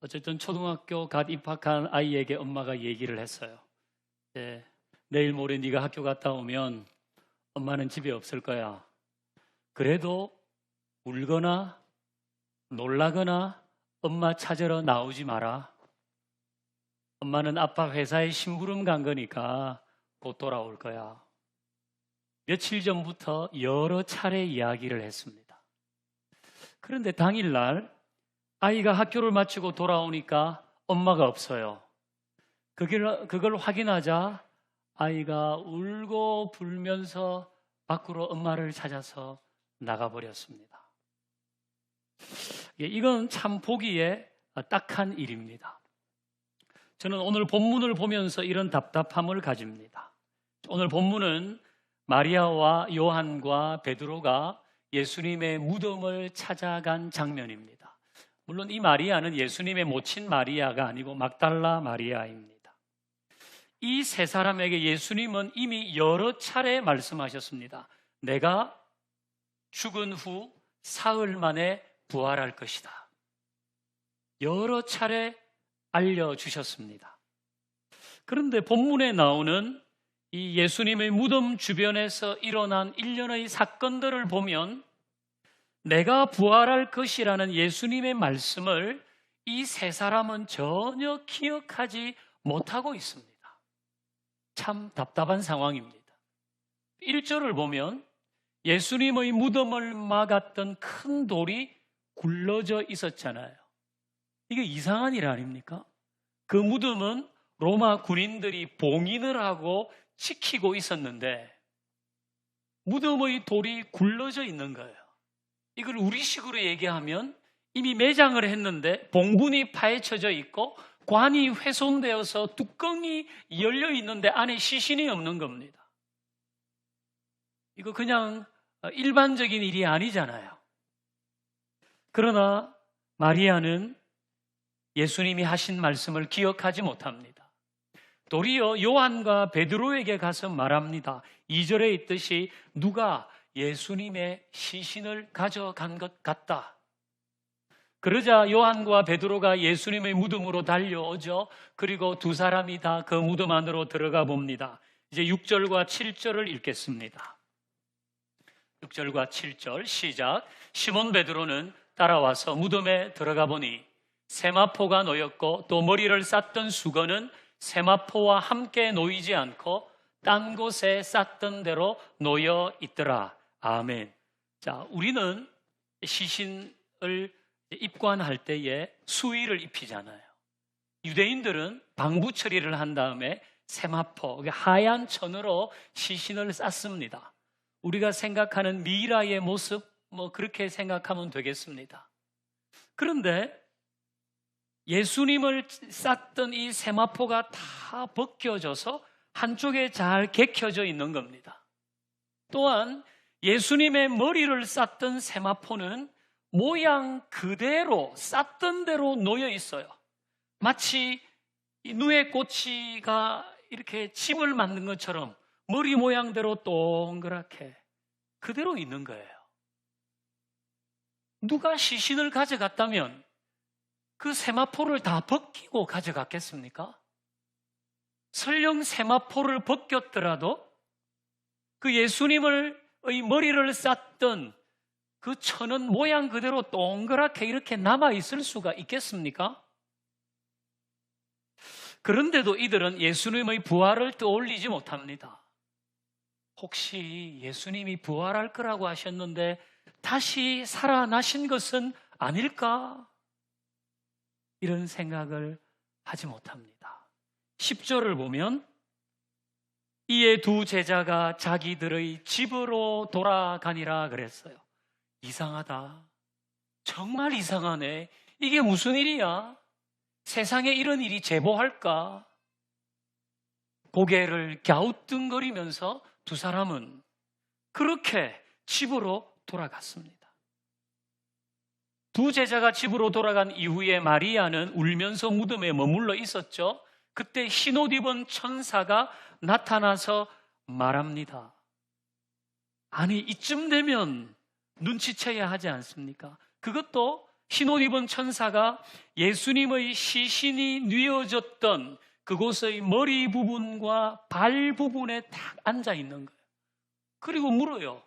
어쨌든 초등학교 갓 입학한 아이에게 엄마가 얘기를 했어요. 내일 모레 네가 학교 갔다 오면 엄마는 집에 없을 거야. 그래도 울거나 놀라거나 엄마 찾으러 나오지 마라. 엄마는 아빠 회사에 심부름 간 거니까 곧 돌아올 거야. 며칠 전부터 여러 차례 이야기를 했습니다. 그런데 당일날 아이가 학교를 마치고 돌아오니까 엄마가 없어요. 그걸 확인하자 아이가 울고 불면서 밖으로 엄마를 찾아서 나가버렸습니다. 이건 참 보기에 딱한 일입니다. 저는 오늘 본문을 보면서 이런 답답함을 가집니다. 오늘 본문은 마리아와 요한과 베드로가 예수님의 무덤을 찾아간 장면입니다. 물론 이 마리아는 예수님의 모친 마리아가 아니고 막달라 마리아입니다. 이 세 사람에게 예수님은 이미 여러 차례 말씀하셨습니다. 내가 죽은 후 사흘 만에 부활할 것이다. 여러 차례 알려주셨습니다. 그런데 본문에 나오는 이 예수님의 무덤 주변에서 일어난 일련의 사건들을 보면 내가 부활할 것이라는 예수님의 말씀을 이 세 사람은 전혀 기억하지 못하고 있습니다. 참 답답한 상황입니다. 1절을 보면 예수님의 무덤을 막았던 큰 돌이 굴러져 있었잖아요. 이게 이상한 일 아닙니까? 그 무덤은 로마 군인들이 봉인을 하고 지키고 있었는데 무덤의 돌이 굴러져 있는 거예요. 이걸 우리식으로 얘기하면 이미 매장을 했는데 봉분이 파헤쳐져 있고 관이 훼손되어서 뚜껑이 열려 있는데 안에 시신이 없는 겁니다. 이거 그냥 일반적인 일이 아니잖아요. 그러나 마리아는 예수님이 하신 말씀을 기억하지 못합니다. 도리어 요한과 베드로에게 가서 말합니다. 2절에 있듯이 누가 예수님의 시신을 가져간 것 같다. 그러자 요한과 베드로가 예수님의 무덤으로 달려오죠. 그리고 두 사람이 다 그 무덤 안으로 들어가 봅니다. 이제 6절과 7절을 읽겠습니다. 6절과 7절 시작. 시몬 베드로는 따라와서 무덤에 들어가 보니 세마포가 놓였고 또 머리를 쌌던 수건은 세마포와 함께 놓이지 않고 딴 곳에 쌌던 대로 놓여 있더라. 아멘. 자, 우리는 시신을 입관할 때에 수의를 입히잖아요. 유대인들은 방부 처리를 한 다음에 세마포, 하얀 천으로 시신을 쌌습니다. 우리가 생각하는 미라의 모습, 그렇게 생각하면 되겠습니다. 그런데 예수님을 쌌던 이 세마포가 다 벗겨져서 한쪽에 잘 개켜져 있는 겁니다. 또한 예수님의 머리를 쌌던 세마포는 모양 그대로 쌌던 대로 놓여 있어요. 마치 누에 꼬치가 이렇게 집을 만든 것처럼 머리 모양대로 동그랗게 그대로 있는 거예요. 누가 시신을 가져갔다면 그 세마포를 다 벗기고 가져갔겠습니까? 설령 세마포를 벗겼더라도 그 예수님의 머리를 쌌던 그 천은 모양 그대로 동그랗게 이렇게 남아있을 수가 있겠습니까? 그런데도 이들은 예수님의 부활을 떠올리지 못합니다. 혹시 예수님이 부활할 거라고 하셨는데 다시 살아나신 것은 아닐까? 이런 생각을 하지 못합니다. 10절을 보면 이에 두 제자가 자기들의 집으로 돌아가니라 그랬어요. 이상하다. 정말 이상하네. 이게 무슨 일이야? 세상에 이런 일이 제보할까? 고개를 갸우뚱거리면서 두 사람은 그렇게 집으로 돌아갔습니다. 두 제자가 집으로 돌아간 이후에 마리아는 울면서 무덤에 머물러 있었죠. 그때 흰옷 입은 천사가 나타나서 말합니다. 아니, 이쯤 되면 눈치채야 하지 않습니까? 그것도 흰옷 입은 천사가 예수님의 시신이 뉘어졌던 그곳의 머리 부분과 발 부분에 딱 앉아 있는 거예요. 그리고 물어요.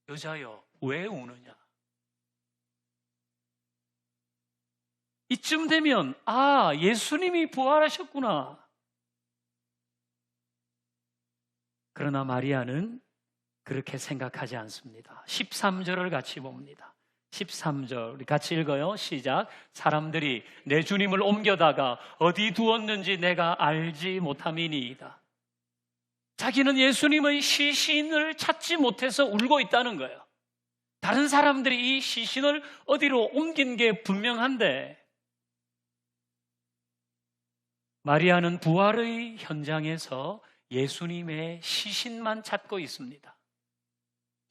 여자여, 왜 우느냐? 이쯤 되면 예수님이 부활하셨구나. 그러나 마리아는 그렇게 생각하지 않습니다. 13절을 같이 봅니다. 13절 우리 같이 읽어요. 시작. 사람들이 내 주님을 옮겨다가 어디 두었는지 내가 알지 못함이니이다. 자기는 예수님의 시신을 찾지 못해서 울고 있다는 거예요. 다른 사람들이 이 시신을 어디로 옮긴 게 분명한데 마리아는 부활의 현장에서 예수님의 시신만 찾고 있습니다.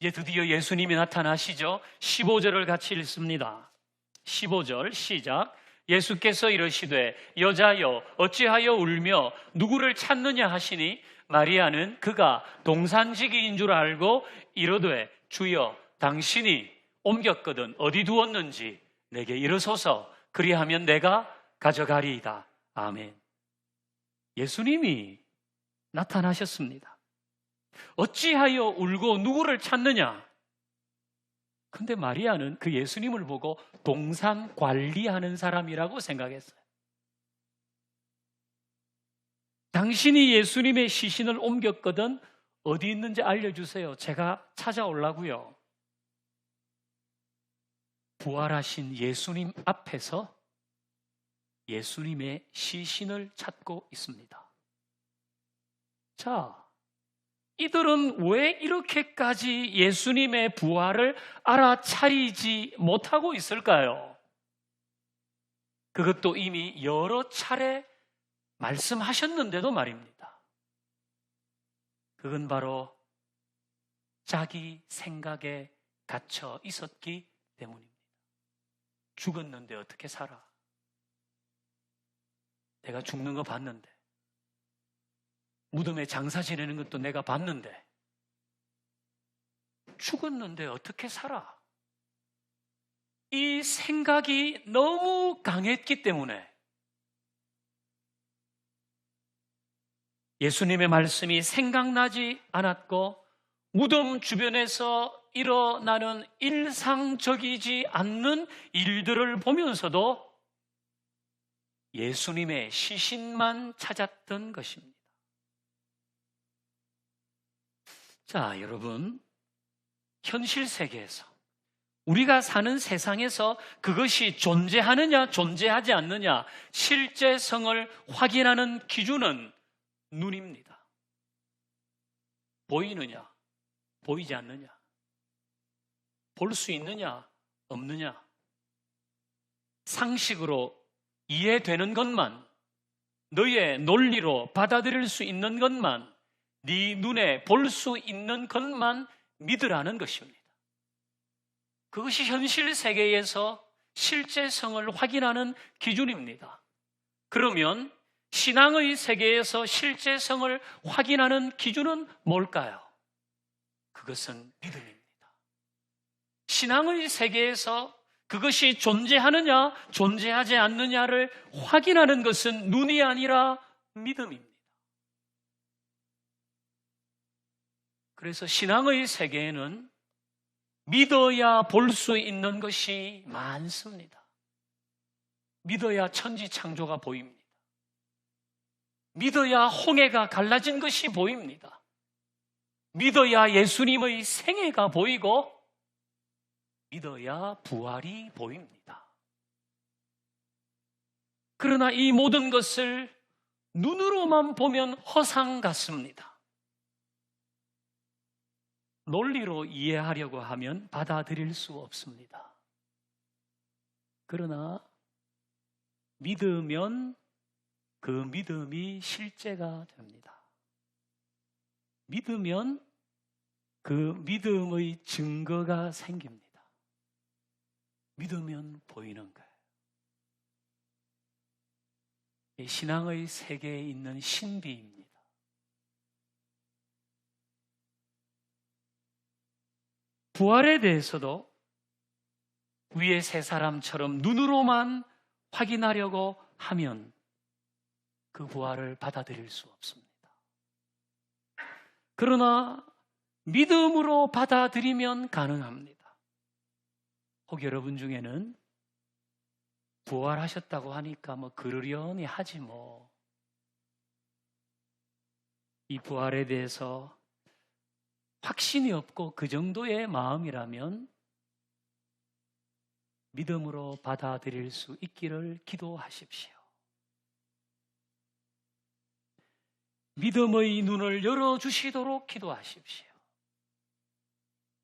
이제 드디어 예수님이 나타나시죠. 15절을 같이 읽습니다. 15절 시작. 예수께서 이르시되 여자여 어찌하여 울며 누구를 찾느냐 하시니 마리아는 그가 동산지기인 줄 알고 이르되 주여 당신이 옮겼거든 어디 두었는지 내게 이르소서 그리하면 내가 가져가리이다. 아멘. 예수님이 나타나셨습니다. 어찌하여 울고 누구를 찾느냐? 근데 마리아는 그 예수님을 보고 동산 관리하는 사람이라고 생각했어요. 당신이 예수님의 시신을 옮겼거든 어디 있는지 알려주세요. 제가 찾아오려고요. 부활하신 예수님 앞에서 예수님의 시신을 찾고 있습니다. 자, 이들은 왜 이렇게까지 예수님의 부활을 알아차리지 못하고 있을까요? 그것도 이미 여러 차례 말씀하셨는데도 말입니다. 그건 바로 자기 생각에 갇혀 있었기 때문입니다. 죽었는데 어떻게 살아? 내가 죽는 거 봤는데, 무덤에 장사 지내는 것도 내가 봤는데, 죽었는데 어떻게 살아? 이 생각이 너무 강했기 때문에 예수님의 말씀이 생각나지 않았고 무덤 주변에서 일어나는 일상적이지 않는 일들을 보면서도 예수님의 시신만 찾았던 것입니다. 자, 여러분, 현실 세계에서 우리가 사는 세상에서 그것이 존재하느냐 존재하지 않느냐 실제성을 확인하는 기준은 눈입니다. 보이느냐 보이지 않느냐, 볼 수 있느냐 없느냐, 상식으로 이해되는 것만, 너의 논리로 받아들일 수 있는 것만, 네 눈에 볼 수 있는 것만 믿으라는 것입니다. 그것이 현실 세계에서 실제성을 확인하는 기준입니다. 그러면 신앙의 세계에서 실제성을 확인하는 기준은 뭘까요? 그것은 믿음입니다. 신앙의 세계에서 그것이 존재하느냐 존재하지 않느냐를 확인하는 것은 눈이 아니라 믿음입니다. 그래서 신앙의 세계에는 믿어야 볼 수 있는 것이 많습니다. 믿어야 천지창조가 보입니다. 믿어야 홍해가 갈라진 것이 보입니다. 믿어야 예수님의 생애가 보이고 믿어야 부활이 보입니다. 그러나 이 모든 것을 눈으로만 보면 허상 같습니다. 논리로 이해하려고 하면 받아들일 수 없습니다. 그러나 믿으면 그 믿음이 실제가 됩니다. 믿으면 그 믿음의 증거가 생깁니다. 믿으면 보이는 거예요. 신앙의 세계에 있는 신비입니다. 부활에 대해서도 위의 세 사람처럼 눈으로만 확인하려고 하면 그 부활을 받아들일 수 없습니다. 그러나 믿음으로 받아들이면 가능합니다. 혹 여러분 중에는 부활하셨다고 하니까 그러려니 하지 뭐. 이 부활에 대해서 확신이 없고 그 정도의 마음이라면 믿음으로 받아들일 수 있기를 기도하십시오. 믿음의 눈을 열어주시도록 기도하십시오.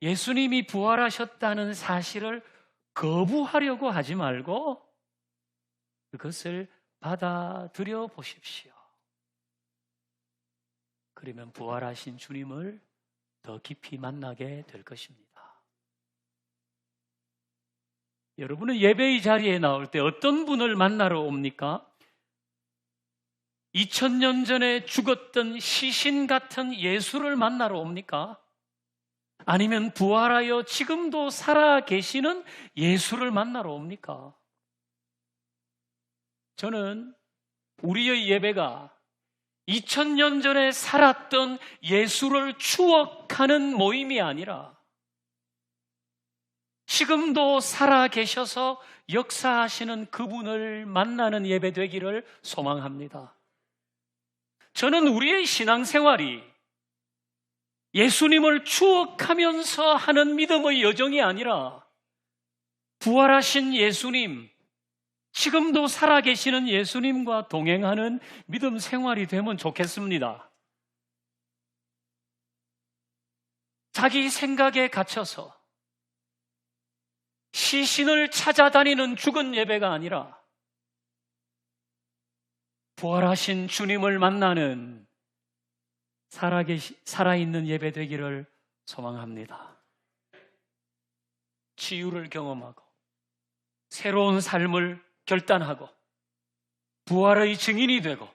예수님이 부활하셨다는 사실을 거부하려고 하지 말고 그것을 받아들여 보십시오. 그러면 부활하신 주님을 더 깊이 만나게 될 것입니다. 여러분은 예배의 자리에 나올 때 어떤 분을 만나러 옵니까? 2000년 전에 죽었던 시신 같은 예수를 만나러 옵니까? 아니면 부활하여 지금도 살아 계시는 예수를 만나러 옵니까? 저는 우리의 예배가 2000년 전에 살았던 예수를 추억하는 모임이 아니라 지금도 살아 계셔서 역사하시는 그분을 만나는 예배 되기를 소망합니다. 저는 우리의 신앙생활이 예수님을 추억하면서 하는 믿음의 여정이 아니라 부활하신 예수님, 지금도 살아계시는 예수님과 동행하는 믿음 생활이 되면 좋겠습니다. 자기 생각에 갇혀서 시신을 찾아다니는 죽은 예배가 아니라 부활하신 주님을 만나는 살아있는 예배 되기를 소망합니다. 치유를 경험하고 새로운 삶을 결단하고 부활의 증인이 되고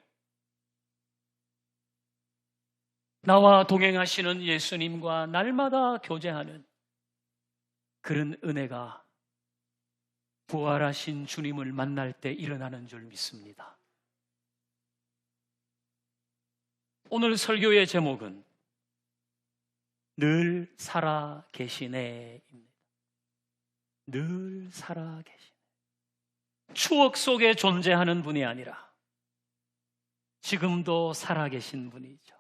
나와 동행하시는 예수님과 날마다 교제하는 그런 은혜가 부활하신 주님을 만날 때 일어나는 줄 믿습니다. 오늘 설교의 제목은 늘 살아 계시네입니다. 늘 살아 계시네. 추억 속에 존재하는 분이 아니라 지금도 살아 계신 분이죠.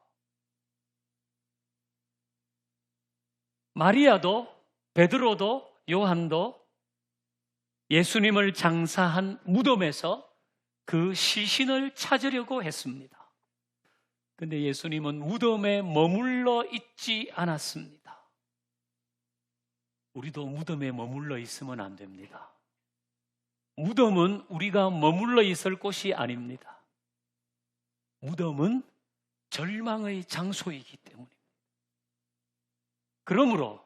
마리아도 베드로도 요한도 예수님을 장사한 무덤에서 그 시신을 찾으려고 했습니다. 근데 예수님은 무덤에 머물러 있지 않았습니다. 우리도 무덤에 머물러 있으면 안 됩니다. 무덤은 우리가 머물러 있을 곳이 아닙니다. 무덤은 절망의 장소이기 때문입니다. 그러므로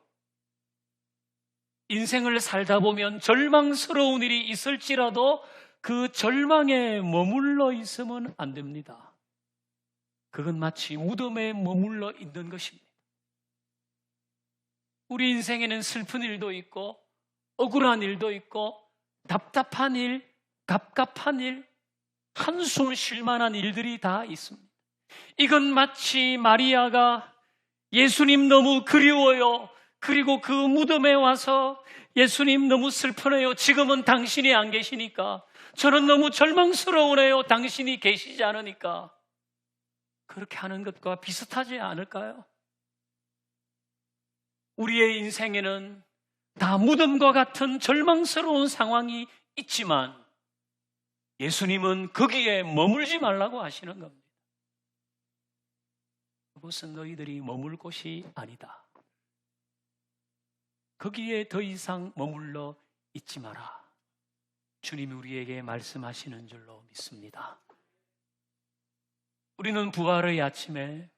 인생을 살다 보면 절망스러운 일이 있을지라도 그 절망에 머물러 있으면 안 됩니다. 그건 마치 무덤에 머물러 있는 것입니다. 우리 인생에는 슬픈 일도 있고 억울한 일도 있고 답답한 일, 갑갑한 일, 한숨 쉴 만한 일들이 다 있습니다. 이건 마치 마리아가 예수님 너무 그리워요. 그리고 그 무덤에 와서 예수님 너무 슬프네요. 지금은 당신이 안 계시니까. 저는 너무 절망스러우네요. 당신이 계시지 않으니까. 그렇게 하는 것과 비슷하지 않을까요? 우리의 인생에는 다 무덤과 같은 절망스러운 상황이 있지만 예수님은 거기에 머물지 말라고 하시는 겁니다. 그것은 너희들이 머물 곳이 아니다. 거기에 더 이상 머물러 있지 마라. 주님이 우리에게 말씀하시는 줄로 믿습니다. 우리는 부활의 아침에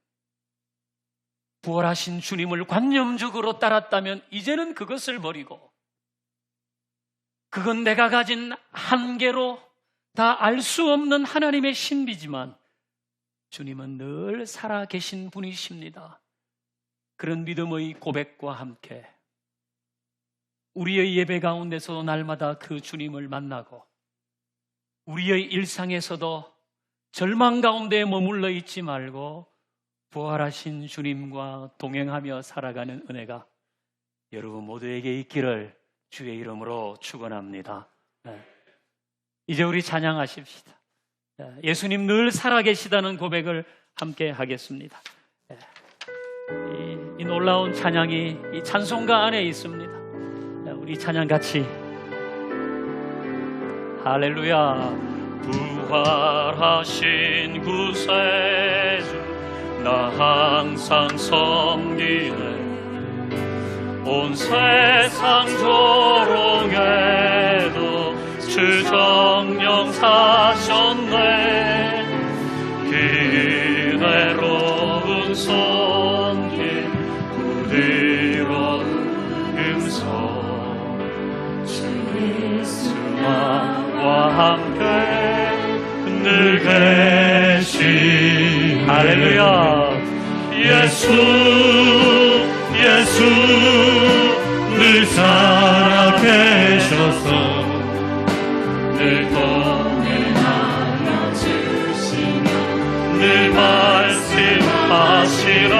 부활하신 주님을 관념적으로 따랐다면 이제는 그것을 버리고 그건 내가 가진 한계로 다 알 수 없는 하나님의 신비지만 주님은 늘 살아계신 분이십니다. 그런 믿음의 고백과 함께 우리의 예배 가운데서 날마다 그 주님을 만나고 우리의 일상에서도 절망 가운데 머물러 있지 말고 부활하신 주님과 동행하며 살아가는 은혜가 여러분 모두에게 있기를 주의 이름으로 축원합니다. 이제 우리 찬양하십시다. 예수님 늘 살아계시다는 고백을 함께 하겠습니다. 이 놀라운 찬양이 이 찬송가 안에 있습니다. 우리 찬양 같이 할렐루야. 부활하신 구세주 나 항상 섬기네. 온 세상 조롱에도 주 정령 사셨네. 기대로운 손길 부드러운 음성 주 예수와 함께 늘 계시. 할렐루야. 예수 늘 살아계셔서 늘 동행하여 주시며 늘 말씀하시네.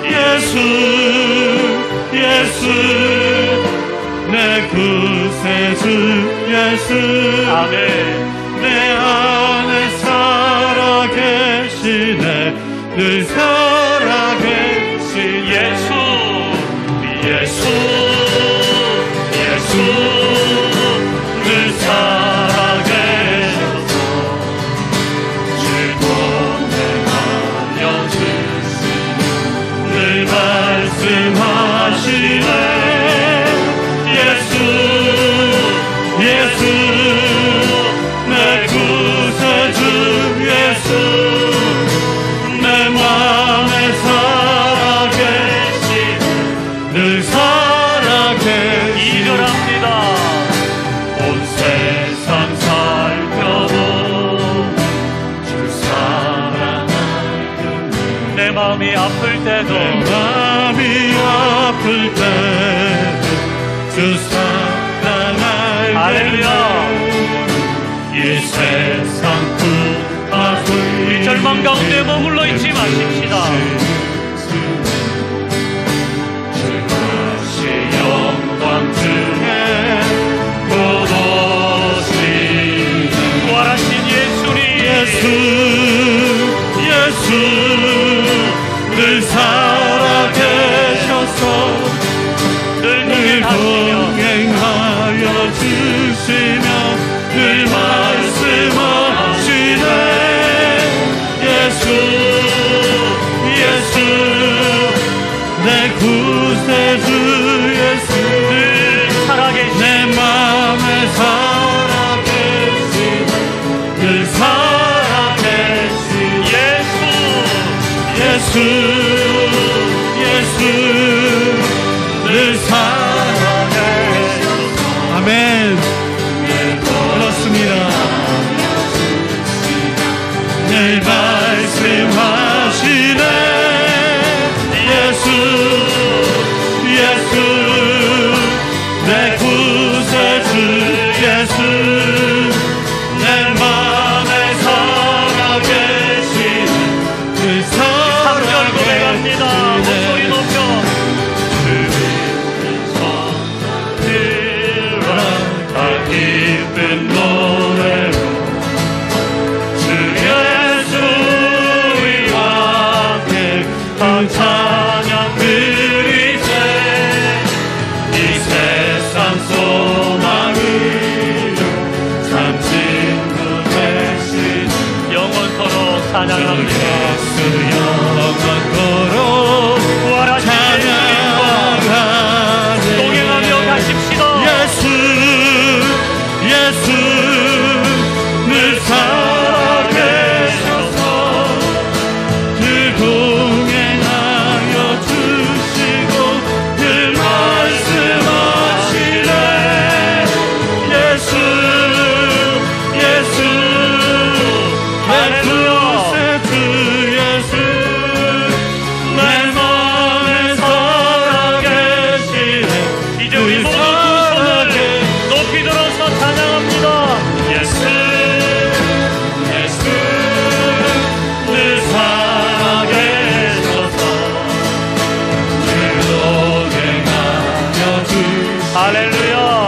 예수 내 구세주 예수. 아멘. 내 안에 살아계시네. 늘 살아계신 예수 늘 살아계셔서 주 동행하여 주시니 늘 말씀하시네. 예수 내 구세주 예수. 내 맘에 살아계시네. 늘 살아계시네. 이절합니다. 온 세상 살펴보고 주 사랑할 때도 내 마음이 아플 때도 주 사랑할 때도 이 세상 구하소서. 이 절망 가운데 머물러 있지 마십시다. 영광 중에 고도시 부활하신 예수님. 예수 늘 살아계셔서 늘 동행하여 주시며 늘 말씀하시네. 예수 내 구세주 예수. 늘 살아계신 내 맘에 살아계신 늘 살아계신 예수 늘 살아계신. 아멘. 그렇습니다. 늘 말씀하시네. 예수 내 구세주 예수. 내 맘에 살아계신 그 3절 고백합니다. 목소리 높여 다 기쁜 노래로 주 예수와 함께 찬양 드리세. 이 세상 소망이요 참 친구 되신 영원토록 찬양합니다. 예수 영원토록 부활하신 예수님과 동행하며 가십시다. 예수 늘 살아계셔서 늘 동행하여 주시고 늘 말씀하시네. 예수 내 구세주 예수. 할렐루야.